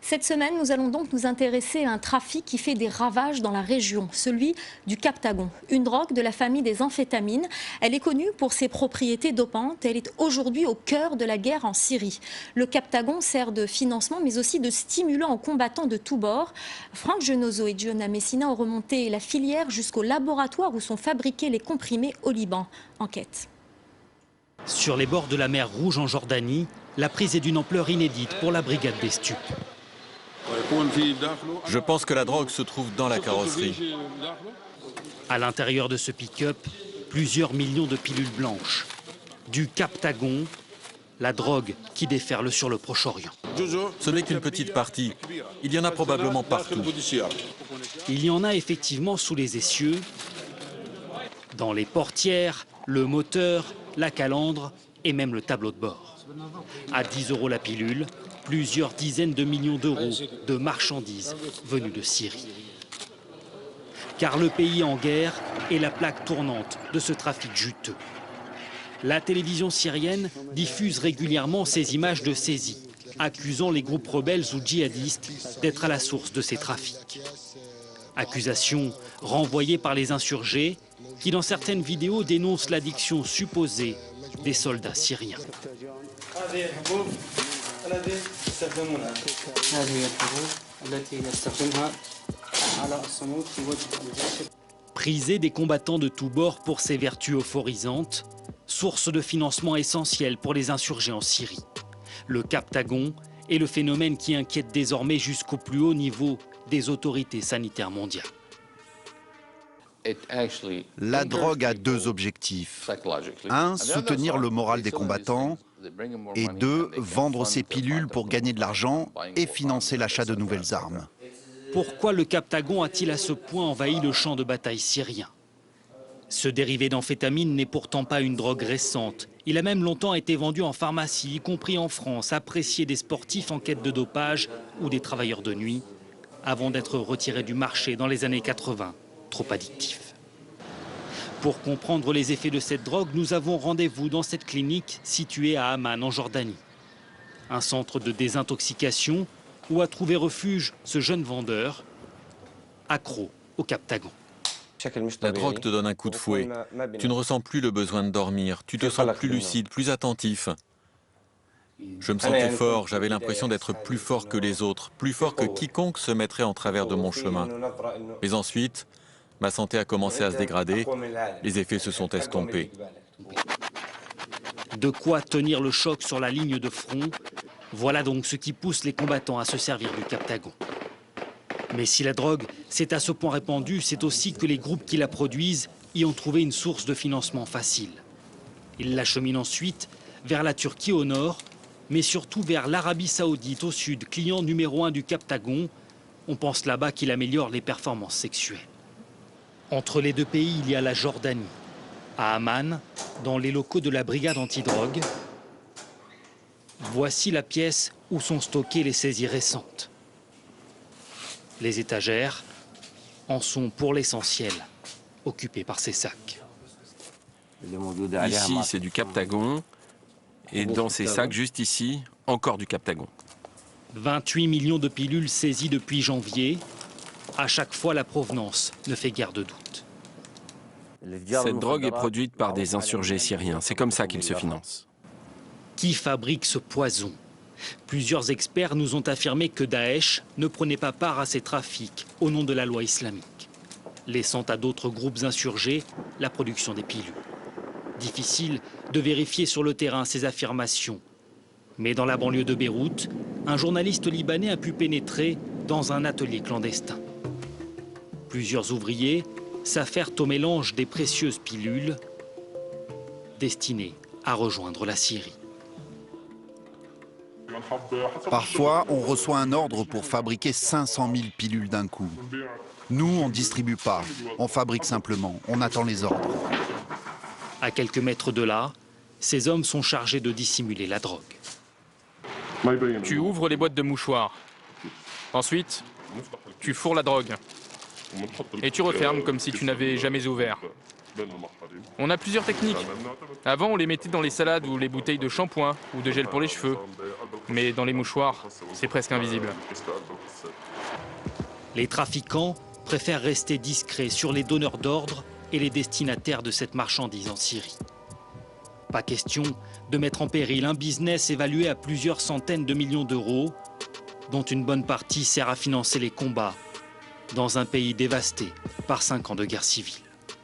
Cette semaine, nous allons donc nous intéresser à un trafic qui fait des ravages dans la région, celui du Captagon. Une drogue de la famille des amphétamines. Elle est connue pour ses propriétés dopantes. Elle est aujourd'hui au cœur de la guerre en Syrie. Le Captagon sert de financement, mais aussi de stimulant aux combattants de tous bords. Franck Genozo et Giona Messina ont remonté la filière jusqu'au laboratoire où sont fabriqués les comprimés au Liban. Enquête. Sur les bords de la mer Rouge en Jordanie, la prise est d'une ampleur inédite pour la brigade des stupes. Je pense que la drogue se trouve dans la carrosserie. À l'intérieur de ce pick-up, plusieurs millions de pilules blanches. Du Captagon, la drogue qui déferle sur le Proche-Orient. Ce n'est qu'une petite partie. Il y en a probablement partout. Il y en a effectivement sous les essieux, dans les portières, le moteur, la calandre et même le tableau de bord. À 10 € la pilule, plusieurs dizaines de millions d'euros de marchandises venues de Syrie. Car le pays en guerre est la plaque tournante de ce trafic juteux. La télévision syrienne diffuse régulièrement ces images de saisie, accusant les groupes rebelles ou djihadistes d'être à la source de ces trafics. Accusations renvoyées par les insurgés qui, dans certaines vidéos, dénoncent l'addiction supposée des soldats syriens. Prisé des combattants de tous bords pour ses vertus euphorisantes, source de financement essentiel pour les insurgés en Syrie. Le Captagon est le phénomène qui inquiète désormais jusqu'au plus haut niveau des autorités sanitaires mondiales. La drogue a deux objectifs. Un, soutenir le moral des combattants. Et deux, vendre ces pilules pour gagner de l'argent et financer l'achat de nouvelles armes. Pourquoi le Captagon a-t-il à ce point envahi le champ de bataille syrien? Ce dérivé d'amphétamine n'est pourtant pas une drogue récente. Il a même longtemps été vendu en pharmacie, y compris en France, apprécié des sportifs en quête de dopage ou des travailleurs de nuit, avant d'être retiré du marché dans les années 80, trop addictif. Pour comprendre les effets de cette drogue, nous avons rendez-vous dans cette clinique située à Amman, en Jordanie. Un centre de désintoxication où a trouvé refuge ce jeune vendeur, accro au Captagon. La drogue te donne un coup de fouet. Tu ne ressens plus le besoin de dormir. Tu te sens plus lucide, plus attentif. Je me sentais fort, j'avais l'impression d'être plus fort que les autres, plus fort que quiconque se mettrait en travers de mon chemin. Mais ensuite, ma santé a commencé à se dégrader, les effets se sont estompés. De quoi tenir le choc sur la ligne de front, voilà donc ce qui pousse les combattants à se servir du Captagon. Mais si la drogue s'est à ce point répandue, c'est aussi que les groupes qui la produisent y ont trouvé une source de financement facile. Ils l'acheminent ensuite vers la Turquie au nord, mais surtout vers l'Arabie Saoudite au sud, client numéro 1 du Captagon. On pense là-bas qu'il améliore les performances sexuelles. Entre les deux pays, il y a la Jordanie. À Amman, dans les locaux de la brigade antidrogue, voici la pièce où sont stockées les saisies récentes. Les étagères en sont pour l'essentiel occupées par ces sacs. Ici, c'est du Captagon. Et dans ces sacs, juste ici, encore du Captagon. 28 millions de pilules saisies depuis janvier. À chaque fois, la provenance ne fait guère de doute. Cette drogue est produite par des insurgés syriens. C'est comme ça qu'ils se financent. Qui fabrique ce poison? Plusieurs experts nous ont affirmé que Daesh ne prenait pas part à ces trafics au nom de la loi islamique, laissant à d'autres groupes insurgés la production des pilules. Difficile de vérifier sur le terrain ces affirmations. Mais dans la banlieue de Beyrouth, un journaliste libanais a pu pénétrer dans un atelier clandestin. Plusieurs ouvriers s'affairent au mélange des précieuses pilules destinées à rejoindre la Syrie. Parfois, on reçoit un ordre pour fabriquer 500 000 pilules d'un coup. Nous, on ne distribue pas, on fabrique simplement, on attend les ordres. À quelques mètres de là, ces hommes sont chargés de dissimuler la drogue. Tu ouvres les boîtes de mouchoirs. Ensuite, tu fourres la drogue. et tu refermes comme si tu n'avais jamais ouvert. On a plusieurs techniques. Avant, on les mettait dans les salades ou les bouteilles de shampoing ou de gel pour les cheveux. Mais dans les mouchoirs, c'est presque invisible. Les trafiquants préfèrent rester discrets sur les donneurs d'ordre et les destinataires de cette marchandise en Syrie. Pas question de mettre en péril un business évalué à plusieurs centaines de millions d'euros, dont une bonne partie sert à financer les combats dans un pays dévasté par 5 ans de guerre civile.